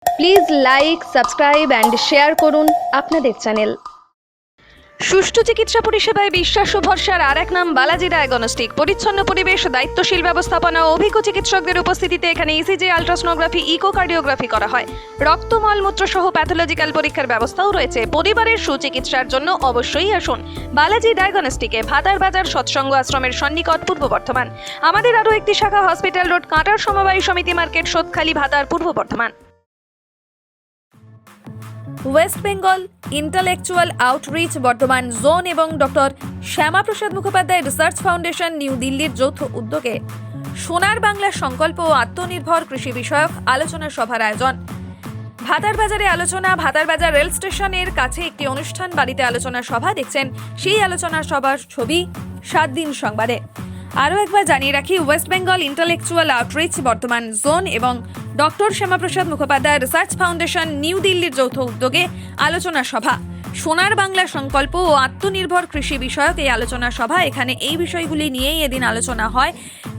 Please like, subscribe and share করুন আপনাদের channel. সুষ্ঠু চিকিৎসা পরিষেবায় বিশ্বাস ও ভরসার আর এক নাম বালাজি ডায়াগনস্টিক। পরিচ্ছন্ন পরিবেশ, দায়িত্বশীল ব্যবস্থাপনা ও অভিজ্ঞ চিকিৎসকদের উপস্থিতিতে এখানে ইসিজি, আলট্রাসোনোগ্রাফি, ইকোকার্ডিওগ্রাফি করা হয়। রক্ত, মলমূত্র সহ প্যাথোলজিক্যাল পরীক্ষার ব্যবস্থাও রয়েছে। পরিবারের সুচিকিৎসার জন্য অবশ্যই আসুন বালাজি ডায়াগনস্টিকে, ভাতার বাজার সৎসঙ্গ আশ্রমের সন্নিকট, পূর্ব বর্ধমান। আমাদের আরও একটি শাখা হসপিটাল রোড, কাঁটার সমবায় সমিতি market, Sodkhali, Bhatar, Purba Bardhaman. West Bengal intellectual outreach Bardhaman zone এবং doctor Shyamaprasad Mukhopadhyay research foundation new দিল্লির যৌথ উদ্যোগে সোনার বাংলা সংকল্প ও আত্মনির্ভর কৃষি বিষয়ক আলোচনা সভার আয়োজন। ভাতার বাজারে আলোচনা। ভাতার বাজার রেল স্টেশনের কাছে একটি অনুষ্ঠান বাড়িতে আলোচনা সভা দেখছেন। সেই আলোচনা সভার ছবি 7 দিন সংবাদে। আরও একবার জানিয়ে রাখি, West Bengal intellectual outreach Bardhaman zone এবং doctor Shyamaprasad Mukhopadhyay research foundation new দিল্লির যৌথ উদ্যোগে আলোচনা সভা সোনার বাংলা সংকল্প ও আত্মনির্ভর কৃষি বিষয়ক এই আলোচনা সভা। এখানে এই বিষয়গুলি নিয়েই এদিন আলোচনা হয়।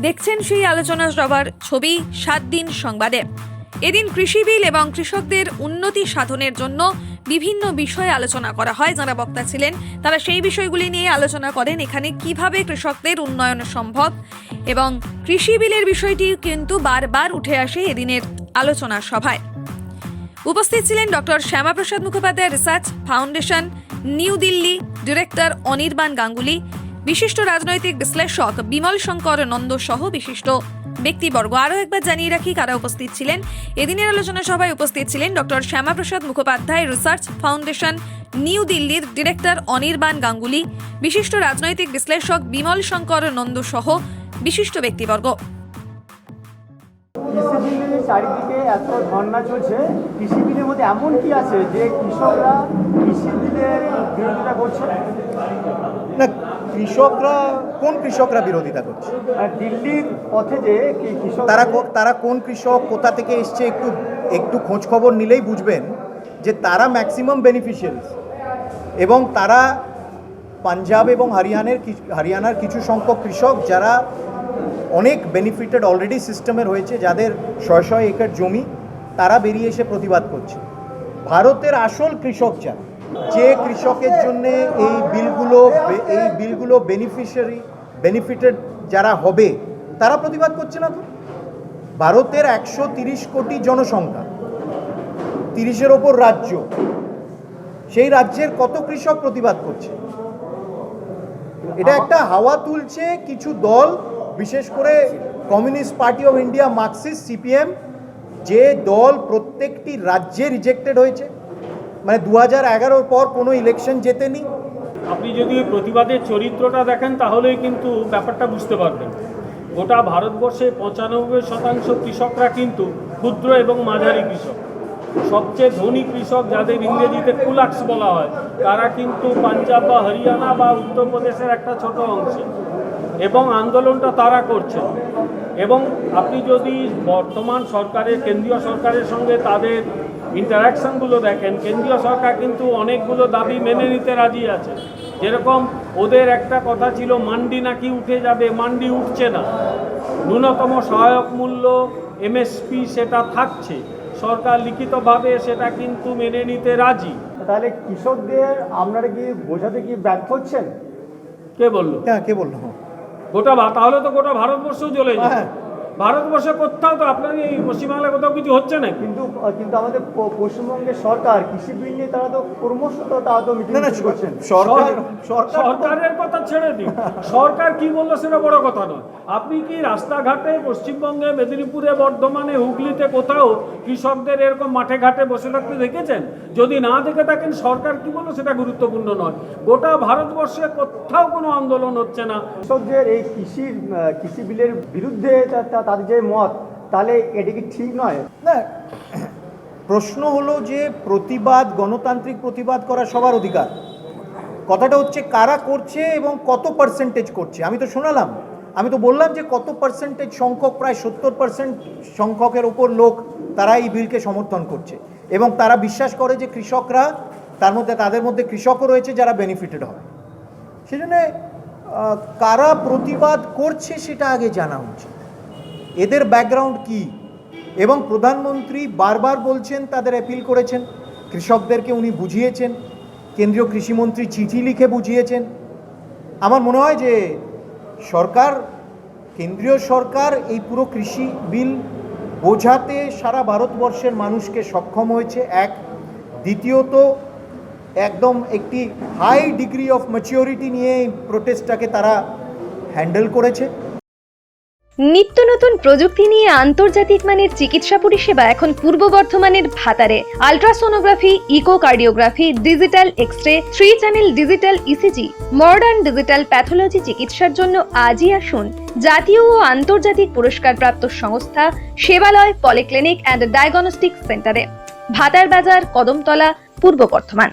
দেখছেন সেই আলোচনা সভার ছবি 7 দিন সংবাদে। এদিন কৃষি বিল এবং কৃষকদের উন্নতি সাধনের জন্য বিভিন্ন বিষয়ে আলোচনা করা হয়। যারা বক্তা ছিলেন তারা সেই বিষয়গুলি নিয়ে আলোচনা করেন। এখানে কিভাবে কৃষকদের উন্নয়ন সম্ভব এবং কৃষি বিলের বিষয়টি কিন্তু বারবার উঠে আসে এদিনের আলোচনা সভায়। উপস্থিত ছিলেন doctor Shyamaprasad Mukhopadhyay research foundation new Delhi director Anirban Ganguly, বিশিষ্ট রাজনৈতিক বিশ্লেষক বিমল শঙ্কর নন্দ সহ বিশিষ্ট ব্যক্তিবর্গ। আরও একবার জানিয়ে রাখি কারা উপস্থিত ছিলেন। এদিনের আলোচনা সভায় উপস্থিত ছিলেন doctor Shyamaprasad Mukhopadhyay research foundation new দিল্লির ডিরেক্টর অনির্বাণ গাঙ্গুলি, বিশিষ্ট রাজনৈতিক বিশ্লেষক বিমল শঙ্কর নন্দ সহ বিশিষ্ট ব্যক্তিবর্গ। কৃষি বিলের চারিদিকে এত ধর্ণা চলছে, কৃষি বিলের মধ্যে এমন কি আছে যে কৃষকরা কৃষি বিলের বিরোধিতা করছে? না, কৃষকরা কোন কৃষকরা বিরোধিতা করছে? দিল্লির পথে যে কৃষক তারা কোন কৃষক, কোথা থেকে এসছে, একটু খোঁজ খবর নিলেই বুঝবেন যে তারা ম্যাক্সিমাম বেনিফিশিয়ারিজ এবং তারা পাঞ্জাব এবং হরিয়ানার কিছু সংখ্যক কৃষক যারা অনেক বেনিফিটেড অলরেডি সিস্টেমের হয়েছে, যাদের শয় শয় একর জমি, তারা বেরিয়ে এসে প্রতিবাদ করছে। ভারতের আসল কৃষক যারা, যে কৃষকের জন্য এই বিলগুলো বেনিফিটেড যারা হবে, তারা প্রতিবাদ করছে না। তো ভারতের 130 কোটি জনসংখ্যা, 30-এর ওপর রাজ্য, সেই রাজ্যের কত কৃষক প্রতিবাদ করছে? এটা একটা হাওয়া তুলছে কিছু দল, বিশেষ করে communist party of India, Marxist, CPM, যে দল প্রত্যেকটি রাজ্যে রিজেক্টেড হয়েছে, মানে 2011-র পর কোনো ইলেকশন জেতেনি। আপনি যদি প্রতিবাদের চরিত্রটা দেখেন তাহলেই কিন্তু ব্যাপারটা বুঝতে পারবেন। গোটা ভারতবর্ষে 95% কৃষকরা কিন্তু ক্ষুদ্র এবং মাঝারি কৃষক। সবচেয়ে ধনী কৃষক, যাদের ইংরেজিতে কুলাক্স বলা হয়, তারা কিন্তু পাঞ্জাব বা হরিয়ানা বা উত্তরপ্রদেশের একটা ছোট অংশে, এবং আন্দোলনটা তারা করছে। এবং আপনি যদি বর্তমান সরকারের, কেন্দ্রীয় সরকারের সঙ্গে তাদের ইন্টারাকশানগুলো দেখেন, কেন্দ্রীয় সরকার কিন্তু অনেকগুলো দাবি মেনে নিতে রাজি আছে। যেরকম ওদের একটা কথা ছিল মান্ডি নাকি উঠে যাবে, মান্ডি উঠছে না। ন্যূনতম সহায়ক মূল্য এমএসপি সেটা থাকছে, সরকার লিখিতভাবে সেটা কিন্তু মেনে নিতে রাজি। তাহলে কৃষকদের আপনারা কি বোঝাতে কি ব্যর্থ হচ্ছেন? কে বললো? হ্যাঁ, কে বললো? তাহলে তো গোটা ভারতবর্ষও চলে যায়। হ্যাঁ, ভারতবর্ষে কোথাও তো, আপনার এই পশ্চিমবাংলায় কোথাও কিছু হচ্ছে না। কিন্তু আমাদের পশ্চিমবঙ্গের সরকার কৃষি বিল নিয়ে তারা তো ক্রমশ মিটিং করছেন। সরকারের কথা ছেড়ে দিন, সরকার কি বললো সেটা বড় কথা নয়। আপনি কি রাস্তাঘাটে পশ্চিমবঙ্গে, মেদিনীপুরে, বর্ধমানে, হুগলিতে কোথাও কৃষকদের এরকম মাঠে ঘাটে বসে থাকতে দেখেছেন? যদি না দেখে থাকেন, সরকার কি বললো সেটা গুরুত্বপূর্ণ নয়। গোটা ভারতবর্ষে কোথাও কোনো আন্দোলন হচ্ছে না। কৃষকদের এই কৃষি বিলের বিরুদ্ধে তাদের যে মত, তাহলে এটা কি ঠিক নয়? না, প্রশ্ন হলো যে প্রতিবাদ, গণতান্ত্রিক প্রতিবাদ করা সবার অধিকার। কথাটা হচ্ছে কারা করছে এবং কত পার্সেন্টেজ করছে। আমি তো শোনালাম, আমি তো বললাম যে কত পার্সেন্টেজ সংখ্যক, প্রায় 70% সংখ্যকের ওপর লোক তারা এই বিলকে সমর্থন করছে এবং তারা বিশ্বাস করে যে কৃষকরা, তাদের মধ্যে কৃষকও রয়েছে যারা বেনিফিটেড হবে। সেজন্য কারা প্রতিবাদ করছে সেটা আগে জানা উচিত, এদের ব্যাকগ্রাউন্ড কি, এবং প্রধানমন্ত্রী বারবার বলছেন, তাদের অ্যাপিল করেছেন, কৃষকদেরকে উনি বুঝিয়েছেন, কেন্দ্রীয় কৃষিমন্ত্রী চিঠি লিখে বুঝিয়েছেন। আমার মনে হয় যে কেন্দ্রীয় সরকার এই পুরো কৃষি বিল বোঝাতে সারা ভারতবর্ষের মানুষকে সক্ষম হয়েছে। এক, দ্বিতীয়ত একদম একটি হাই ডিগ্রি অফ ম্যাচিওরিটি নিয়ে এই প্রোটেস্টটাকে তারা হ্যান্ডেল করেছে। নিত্য নতুন প্রযুক্তি নিয়ে আন্তর্জাতিক মানের চিকিৎসা পরিষেবা এখন পূর্ব বর্ধমানের ভাতারে। Ultrasonography, echocardiography, digital X-ray, 3 channel digital ECG, modern digital pathology চিকিৎসার জন্য আজই আসুন জাতীয় ও আন্তর্জাতিক পুরস্কারপ্রাপ্ত সংস্থা সেবালয় পলিক্লিনিক অ্যান্ড ডায়াগনস্টিক সেন্টারে, ভাতার বাজার, কদমতলা, পূর্ব বর্ধমান।